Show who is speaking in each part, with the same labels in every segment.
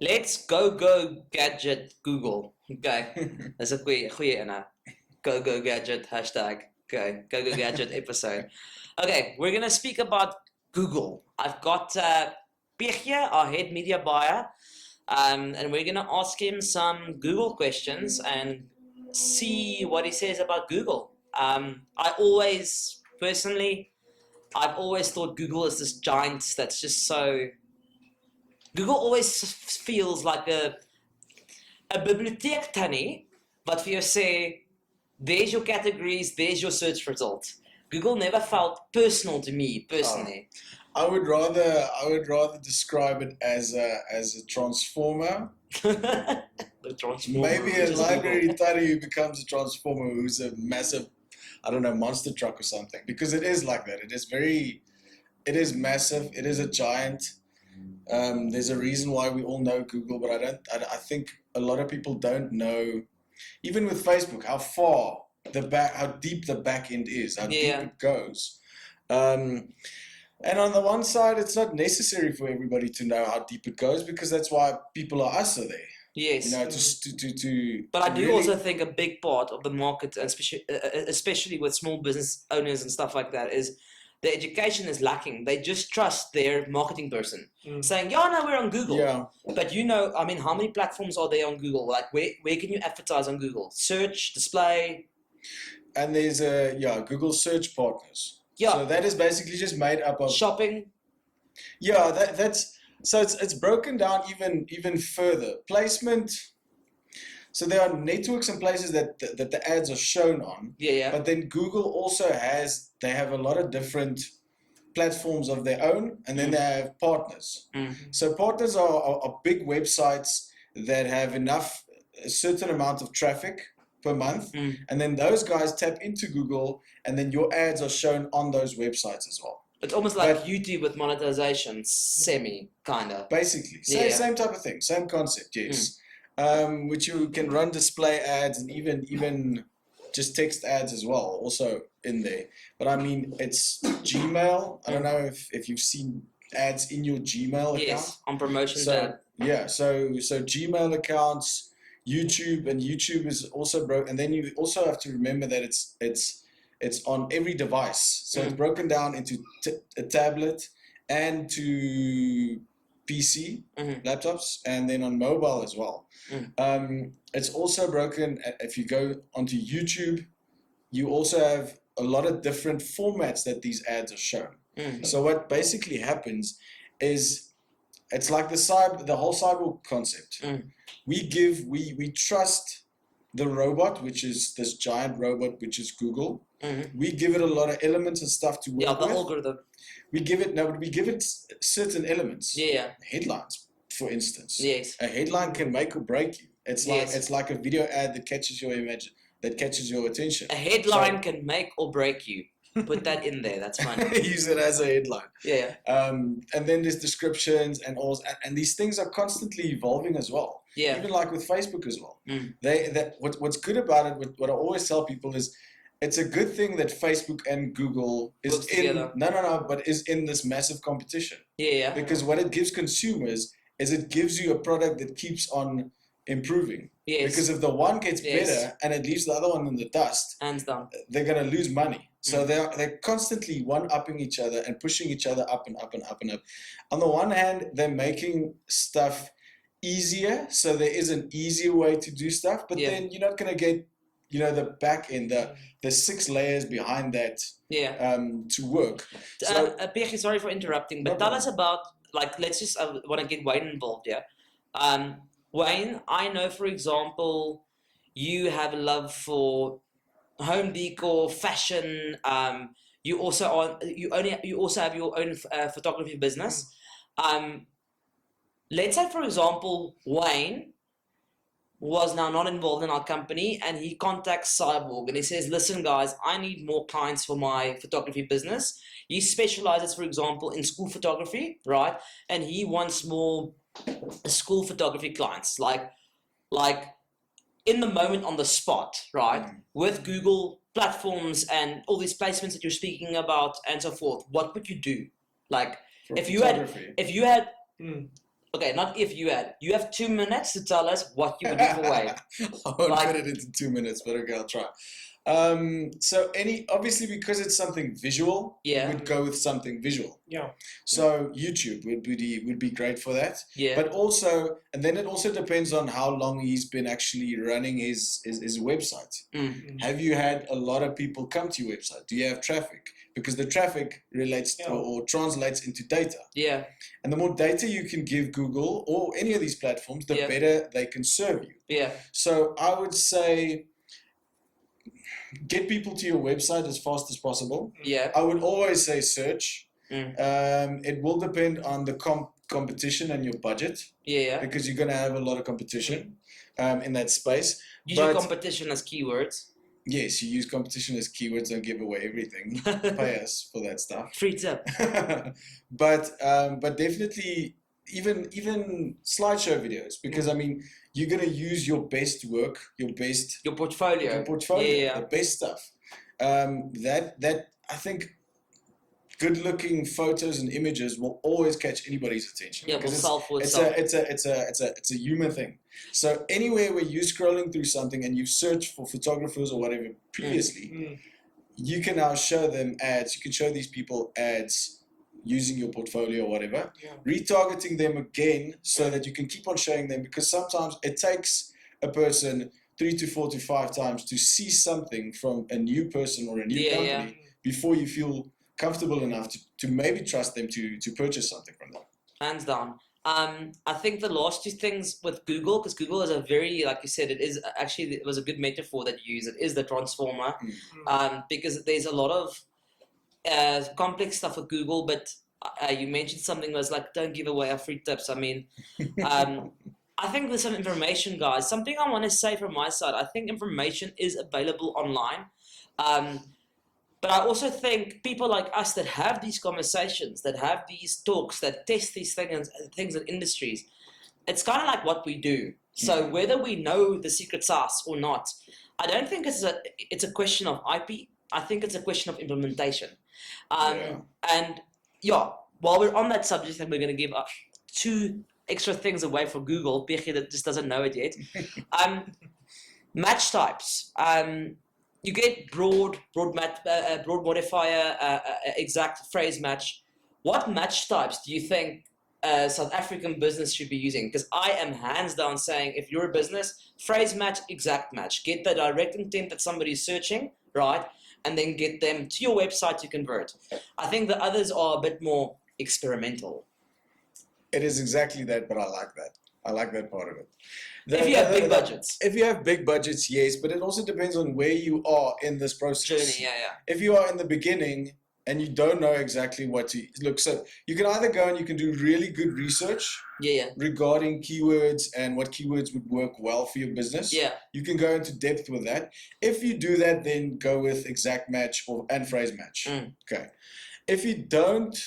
Speaker 1: Let's go gadget Google. Okay, that's a goeie ene. Go gadget hashtag. Okay, go gadget episode. Okay, we're gonna speak about Google. I've got Pietje, our head media buyer, and we're gonna ask him some Google questions and see what he says about Google. I've always thought Google is this giant that's just so. Google always feels like a bibliotheek tannie, but for you say, there's your categories, there's your search result. Google never felt personal to me personally.
Speaker 2: I would rather describe it as a transformer.
Speaker 1: The transformer.
Speaker 2: Maybe a library study who becomes a transformer who's a massive, I don't know, monster truck or something. Because it is like that. It is massive. It is a giant. There's a reason why we all know Google, but I think a lot of people don't know, even with Facebook, how deep the back end is, how deep it goes. And on the one side, it's not necessary for everybody to know how deep it goes, because that's why people are us are there.
Speaker 1: Yes.
Speaker 2: You know, to
Speaker 1: But I do
Speaker 2: really
Speaker 1: also think a big part of the market, especially with small business owners and stuff like that, is the education is lacking. They just trust their marketing person saying, "Yeah, no, we're on Google."
Speaker 2: Yeah.
Speaker 1: But I mean, how many platforms are there on Google? Like, where can you advertise on Google? Search, display.
Speaker 2: And there's Google Search Partners.
Speaker 1: Yeah.
Speaker 2: So that is basically just made up of
Speaker 1: Shopping.
Speaker 2: Yeah, that's so it's broken down even further. Placement. So there are networks and places that the ads are shown on.
Speaker 1: Yeah.
Speaker 2: But then Google also they have a lot of different platforms of their own, and then they have partners. So partners are big websites that have a certain amount of traffic per month, and then those guys tap into Google, and then your ads are shown on those websites as well.
Speaker 1: It's almost like YouTube with monetization, kind of.
Speaker 2: Basically, same type of thing, same concept, yes. Which you can run display ads and even just text ads as well, also in there. But I mean, it's Gmail. I don't know if you've seen ads in your Gmail account.
Speaker 1: Yes, on promotion.
Speaker 2: So Gmail accounts. YouTube is also broken, and then you also have to remember that it's on every device, so it's broken down into a tablet and to PC laptops, and then on mobile as well. It's also broken. If you go onto YouTube, you also have a lot of different formats that these ads are shown. So what basically happens is it's like the whole cyber concept. We trust the robot, which is this giant robot, which is Google. We give it a lot of elements and stuff to work with.
Speaker 1: Yeah, the algorithm.
Speaker 2: We give it certain elements.
Speaker 1: Yeah.
Speaker 2: Headlines, for instance.
Speaker 1: Yes.
Speaker 2: A headline can make or break you. It's like a video ad that catches your attention.
Speaker 1: A headline can make or break you. Put that in there. That's fine.
Speaker 2: Use it as a headline.
Speaker 1: Yeah.
Speaker 2: And then there's descriptions and these things are constantly evolving as well.
Speaker 1: Yeah.
Speaker 2: Even like with Facebook as well. What's good about it? What I always tell people is, it's a good thing that Facebook and Google is in this massive competition.
Speaker 1: Yeah.
Speaker 2: Because what it gives consumers is it gives you a product that keeps on improving.
Speaker 1: Yes.
Speaker 2: Because if the one gets better and it leaves the other one in the dust,
Speaker 1: hands down,
Speaker 2: they're gonna lose money. So they're constantly one-upping each other and pushing each other up and up and up and up. On the one hand, they're making stuff easier, so there is an easier way to do stuff, but then you're not gonna get the back end, the 6 layers behind that to work. So,
Speaker 1: Pietje, sorry for interrupting, but tell us about, like, let's just want to get Wayne involved here. Wayne, I know, for example, you have a love for home decor, fashion. You also have your own photography business. Let's say, for example, Wayne was now not involved in our company, and he contacts Cyborg and he says, "Listen, guys, I need more clients for my photography business." He specializes, for example, in school photography, right? And he wants more school photography clients, like in the moment, on the spot, right? With Google platforms and all these placements that you're speaking about and so forth. What would you do? Like, if you had Okay, not if you had. You have 2 minutes to tell us what you would do for Wayne.
Speaker 2: I won't
Speaker 1: Like-
Speaker 2: fit it into 2 minutes, but okay, I'll try. So obviously because it's something visual,
Speaker 1: Yeah.
Speaker 2: we'd go with something visual.
Speaker 3: Yeah.
Speaker 2: So YouTube would be great for that.
Speaker 1: Yeah.
Speaker 2: But also, and then it also depends on how long he's been actually running his website.
Speaker 1: Mm.
Speaker 2: Have you had a lot of people come to your website? Do you have traffic? Because the traffic relates
Speaker 3: Yeah.
Speaker 2: or translates into data.
Speaker 1: Yeah.
Speaker 2: And the more data you can give Google or any of these platforms, the
Speaker 1: Yeah.
Speaker 2: better they can serve you.
Speaker 1: Yeah.
Speaker 2: So I would say get people to your website as fast as possible.
Speaker 1: Yeah.
Speaker 2: I would always say search.
Speaker 1: Mm.
Speaker 2: It will depend on the competition and your budget
Speaker 1: Yeah.
Speaker 2: because you're going to have a lot of competition in that space.
Speaker 1: Use your
Speaker 2: But-
Speaker 1: competition as keywords.
Speaker 2: Yes, you use competition as keywords, don't give away everything. Pay us for that stuff.
Speaker 1: Free tip.
Speaker 2: But definitely even slideshow videos because I mean you're gonna use your best work, your portfolio,
Speaker 1: Yeah.
Speaker 2: the best stuff. That I think good looking photos and images will always catch anybody's attention
Speaker 1: Yeah, will
Speaker 2: because
Speaker 1: sell for
Speaker 2: it's
Speaker 1: itself.
Speaker 2: it's a human thing. So anywhere where you're scrolling through something and you've searched for photographers or whatever previously, you can now show them ads. You can show these people ads using your portfolio or whatever,
Speaker 3: Yeah.
Speaker 2: retargeting them again so that you can keep on showing them because sometimes it takes a person 3 to 4 to 5 times to see something from a new person or a new
Speaker 1: Yeah,
Speaker 2: company before you feel comfortable enough to maybe trust them to purchase something from them.
Speaker 1: Hands down. I think the last two things with Google, because Google is a very, like you said, it is actually, it was a good metaphor that you use. It is the transformer, because there's a lot of complex stuff with Google, but you mentioned something that was like, don't give away our free tips. I mean, I think there's some information, guys. Something I want to say from my side, I think information is available online. But I also think people like us that have these conversations, that have these talks, that test these things in industries, it's kind of like what we do. So whether we know the secret sauce or not, I don't think it's a question of IP. I think it's a question of implementation. And yeah, while we're on that subject, and we're going to give 2 extra things away for Google, PG that just doesn't know it yet. Match types. You get broad modifier, exact phrase match. What match types do you think South African business should be using? Because I am hands down saying if you're a business, phrase match, exact match. Get the direct intent that somebody's searching, right? And then get them to your website to convert. I think the others are a bit more experimental.
Speaker 2: It is exactly that, but I like that. I like that part of it.
Speaker 1: If you have big budgets.
Speaker 2: If you have big budgets, yes, but it also depends on where you are in this process.
Speaker 1: Journey, yeah.
Speaker 2: If you are in the beginning and you don't know exactly what to look, so you can either go and you can do really good research
Speaker 1: Yeah.
Speaker 2: regarding keywords and what keywords would work well for your business.
Speaker 1: Yeah.
Speaker 2: You can go into depth with that. If you do that, then go with exact match and phrase match. Okay. If you don't,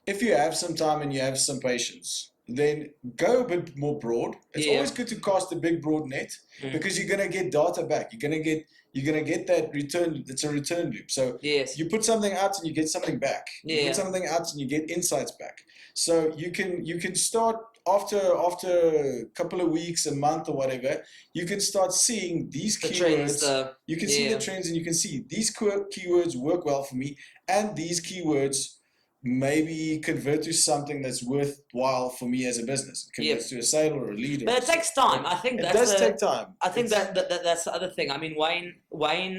Speaker 2: if you have some time and you have some patience, then go a bit more broad. It's always good to cast a big broad net because you're gonna get data back. You're gonna get that return. It's a return loop. So
Speaker 1: Yes.
Speaker 2: you put something out and you get something back. You
Speaker 1: Yeah.
Speaker 2: put something out and you get insights back. So you can start after a couple of weeks, a month or whatever, you can start seeing these
Speaker 1: The
Speaker 2: keywords.
Speaker 1: trends,
Speaker 2: You can see the trends and you can see these keywords work well for me and these keywords maybe convert to something that's worthwhile for me as a business. It converts to a sale or a lead.
Speaker 1: but it takes time. I think
Speaker 2: It
Speaker 1: that's
Speaker 2: does take time.
Speaker 1: I think that's the other thing. I mean, Wayne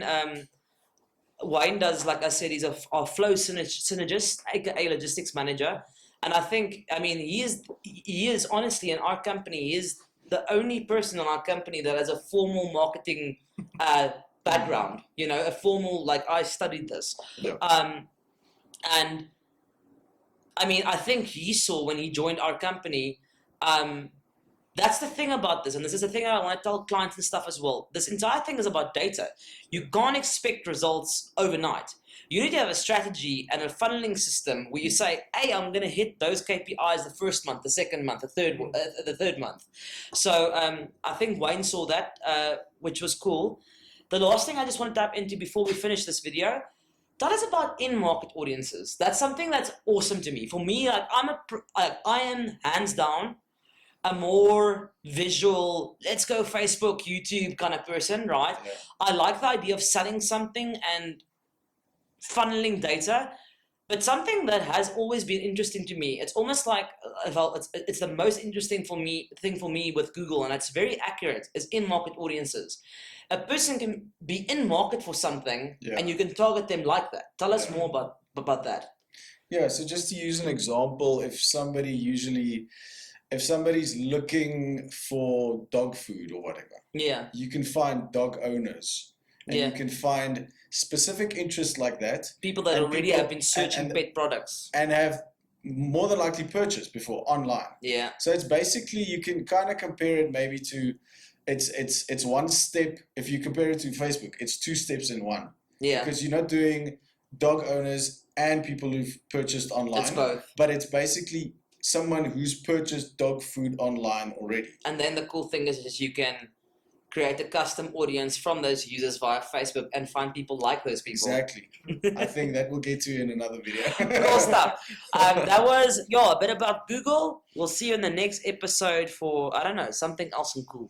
Speaker 1: does, like I said, he's a flow synergist, aka logistics manager, and I think, I mean, he is honestly in our company. He is the only person in our company that has a formal marketing background. You know, a formal, like, I studied this.
Speaker 2: Yeah.
Speaker 1: And I mean, I think he saw when he joined our company. That's the thing about this, and this is the thing I want to tell clients and stuff as well. This entire thing is about data. You can't expect results overnight. You need to have a strategy and a funneling system where you say, hey, I'm going to hit those KPIs the first month, the second month, the third month. So I think Wayne saw that, which was cool. The last thing I just want to tap into before we finish this video, Tell us about in-market audiences. That's something that's awesome to me. For me, like I am hands down a more visual, let's go Facebook, YouTube kind of person, right?
Speaker 2: Yeah.
Speaker 1: I like the idea of selling something and funneling data, but something that has always been interesting to me. It's almost like it's the most interesting thing for me with Google, and it's very accurate. Is in-market audiences. A person can be in market for something,
Speaker 2: Yeah.
Speaker 1: and you can target them like that. Tell us
Speaker 2: Yeah.
Speaker 1: more about that.
Speaker 2: Yeah, so just to use an example, if somebody's looking for dog food or whatever,
Speaker 1: Yeah,
Speaker 2: you can find dog owners, and
Speaker 1: Yeah.
Speaker 2: you can find specific interests like that,
Speaker 1: people that
Speaker 2: And
Speaker 1: already
Speaker 2: people-
Speaker 1: have been searching
Speaker 2: and-
Speaker 1: pet products.
Speaker 2: and have more than likely purchased before online.
Speaker 1: Yeah,
Speaker 2: So it's basically, you can kind of compare it maybe to, it's one step. If you compare it to Facebook, it's two steps in one,
Speaker 1: yeah,
Speaker 2: because you're not doing dog owners and people who've purchased online,
Speaker 1: it's both.
Speaker 2: but it's basically someone who's purchased dog food online already.
Speaker 1: And then the cool thing is you can create a custom audience from those users via Facebook and find people like those people.
Speaker 2: Exactly. I think that we'll get to in another video.
Speaker 1: Cool stuff. That was a bit about Google. We'll see you in the next episode for, I don't know, something else and cool.